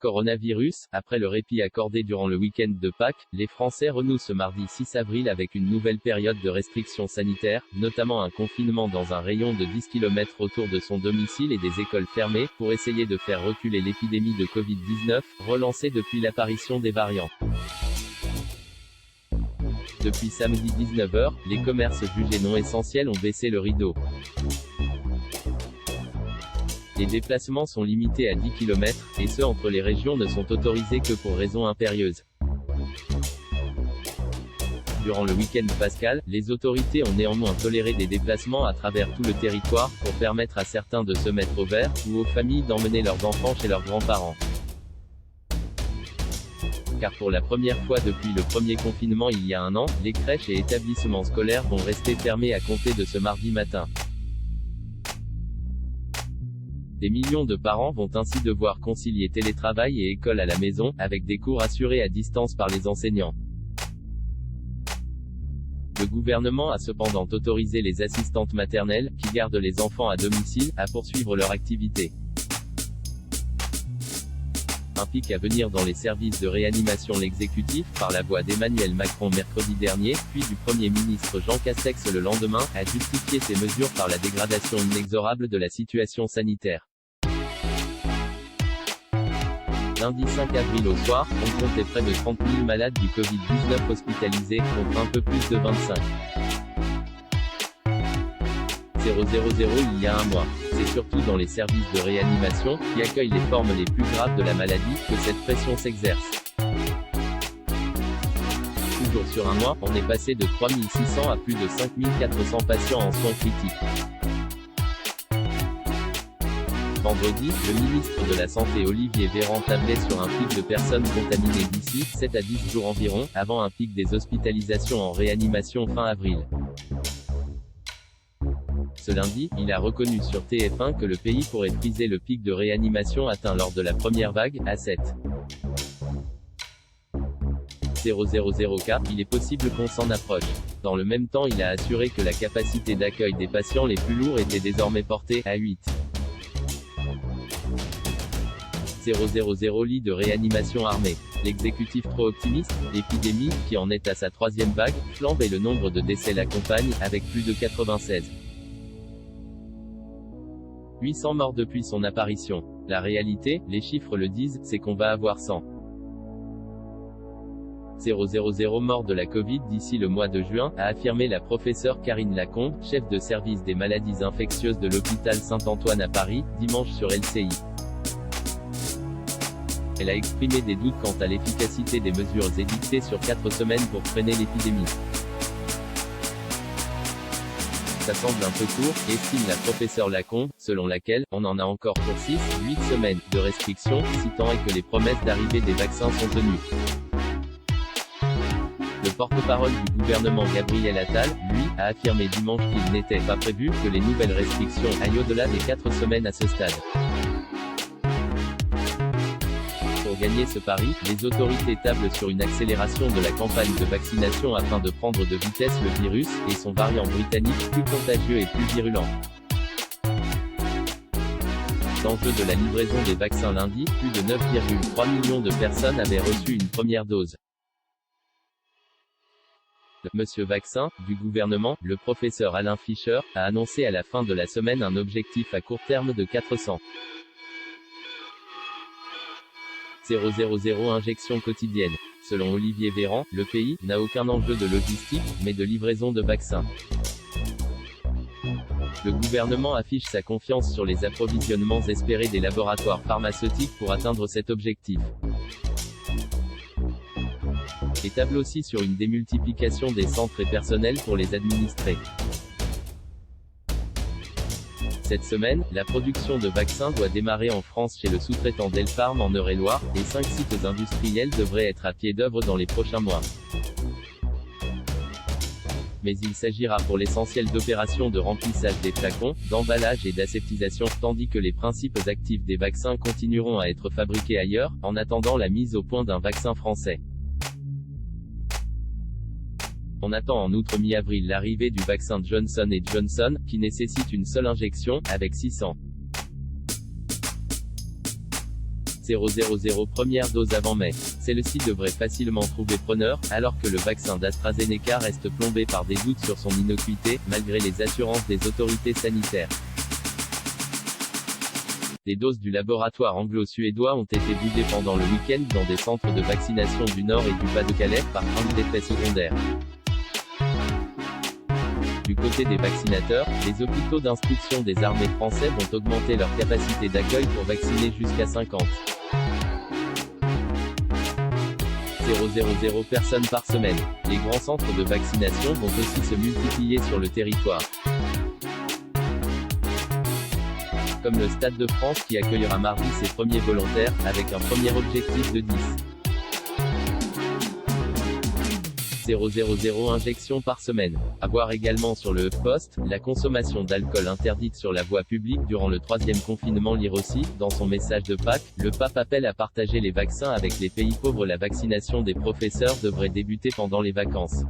Coronavirus. Après le répit accordé durant le week-end de Pâques, les Français renouent ce mardi 6 avril avec une nouvelle période de restrictions sanitaires, notamment un confinement dans un rayon de 10 km autour de son domicile et des écoles fermées, pour essayer de faire reculer l'épidémie de Covid-19, relancée depuis l'apparition des variants. Depuis samedi 19h, les commerces jugés non essentiels ont baissé le rideau. Les déplacements sont limités à 10 km, et ceux entre les régions ne sont autorisés que pour raisons impérieuses. Durant le week-end pascal, les autorités ont néanmoins toléré des déplacements à travers tout le territoire, pour permettre à certains de se mettre au vert, ou aux familles d'emmener leurs enfants chez leurs grands-parents. Car pour la première fois depuis le premier confinement il y a un an, les crèches et établissements scolaires vont rester fermés à compter de ce mardi matin. Des millions de parents vont ainsi devoir concilier télétravail et école à la maison, avec des cours assurés à distance par les enseignants. Le gouvernement a cependant autorisé les assistantes maternelles, qui gardent les enfants à domicile, à poursuivre leur activité. Un pic à venir dans les services de réanimation. L'exécutif, par la voix d'Emmanuel Macron mercredi dernier, puis du Premier ministre Jean Castex le lendemain, a justifié ces mesures par la dégradation inexorable de la situation sanitaire. Lundi 5 avril au soir, on comptait près de 30 000 malades du Covid-19 hospitalisés, contre un peu plus de 25 000 il y a un mois. C'est surtout dans les services de réanimation, qui accueillent les formes les plus graves de la maladie, que cette pression s'exerce. Toujours sur un mois, on est passé de 3 600 à plus de 5 400 patients en soins critiques. Vendredi, le ministre de la Santé Olivier Véran tablait sur un pic de personnes contaminées d'ici 7 à 10 jours environ, avant un pic des hospitalisations en réanimation fin avril. Ce lundi, il a reconnu sur TF1 que le pays pourrait friser le pic de réanimation atteint lors de la première vague, à 7 000 cas, il est possible qu'on s'en approche. Dans le même temps, il a assuré que la capacité d'accueil des patients les plus lourds était désormais portée à 8 000 lits de réanimation armés. L'exécutif trop optimiste, l'épidémie, qui en est à sa troisième vague, flambe et le nombre de décès l'accompagne, avec plus de 96 800 morts depuis son apparition. La réalité, les chiffres le disent, c'est qu'on va avoir 100 000 morts de la Covid d'ici le mois de juin, a affirmé la professeure Karine Lacombe, chef de service des maladies infectieuses de l'hôpital Saint-Antoine à Paris, dimanche sur LCI. Elle a exprimé des doutes quant à l'efficacité des mesures édictées sur 4 semaines pour freiner l'épidémie. Ça semble un peu court, estime la professeure Lacombe, selon laquelle, on en a encore pour 6-8 semaines de restrictions, si tant est que les promesses d'arrivée des vaccins sont tenues. Le porte-parole du gouvernement Gabriel Attal, lui, a affirmé dimanche qu'il n'était pas prévu que les nouvelles restrictions aillent au-delà des 4 semaines à ce stade. Pour gagner ce pari, les autorités tablent sur une accélération de la campagne de vaccination afin de prendre de vitesse le virus, et son variant britannique, plus contagieux et plus virulent. L'enjeu de la livraison des vaccins lundi, plus de 9,3 millions de personnes avaient reçu une première dose. Le Monsieur Vaccin, du gouvernement, le professeur Alain Fischer, a annoncé à la fin de la semaine un objectif à court terme de 400 000 injections quotidiennes. Selon Olivier Véran, le pays n'a aucun enjeu de logistique, mais de livraison de vaccins. Le gouvernement affiche sa confiance sur les approvisionnements espérés des laboratoires pharmaceutiques pour atteindre cet objectif. Et table aussi sur une démultiplication des centres et personnels pour les administrer. Cette semaine, la production de vaccins doit démarrer en France chez le sous-traitant Delpharm en Eure-et-Loir, et 5 sites industriels devraient être à pied d'œuvre dans les prochains mois. Mais il s'agira pour l'essentiel d'opérations de remplissage des flacons, d'emballage et d'aseptisation, tandis que les principes actifs des vaccins continueront à être fabriqués ailleurs, en attendant la mise au point d'un vaccin français. On attend en outre mi-avril l'arrivée du vaccin Johnson & Johnson, qui nécessite une seule injection, avec 600 000 première dose avant mai. Celle-ci devrait facilement trouver preneur, alors que le vaccin d'AstraZeneca reste plombé par des doutes sur son innocuité, malgré les assurances des autorités sanitaires. Des doses du laboratoire anglo-suédois ont été vidées pendant le week-end dans des centres de vaccination du Nord et du Pas-de-Calais, par crainte d'effets secondaires. Du côté des vaccinateurs, les hôpitaux d'instruction des armées françaises vont augmenter leur capacité d'accueil pour vacciner jusqu'à 50 000 personnes par semaine. Les grands centres de vaccination vont aussi se multiplier sur le territoire, comme le Stade de France qui accueillera mardi ses premiers volontaires, avec un premier objectif de 10 000 injections par semaine. À voir également sur le Post, la consommation d'alcool interdite sur la voie publique durant le 3e confinement. Lire aussi, dans son message de Pâques, le pape appelle à partager les vaccins avec les pays pauvres. La vaccination des professeurs devrait débuter pendant les vacances.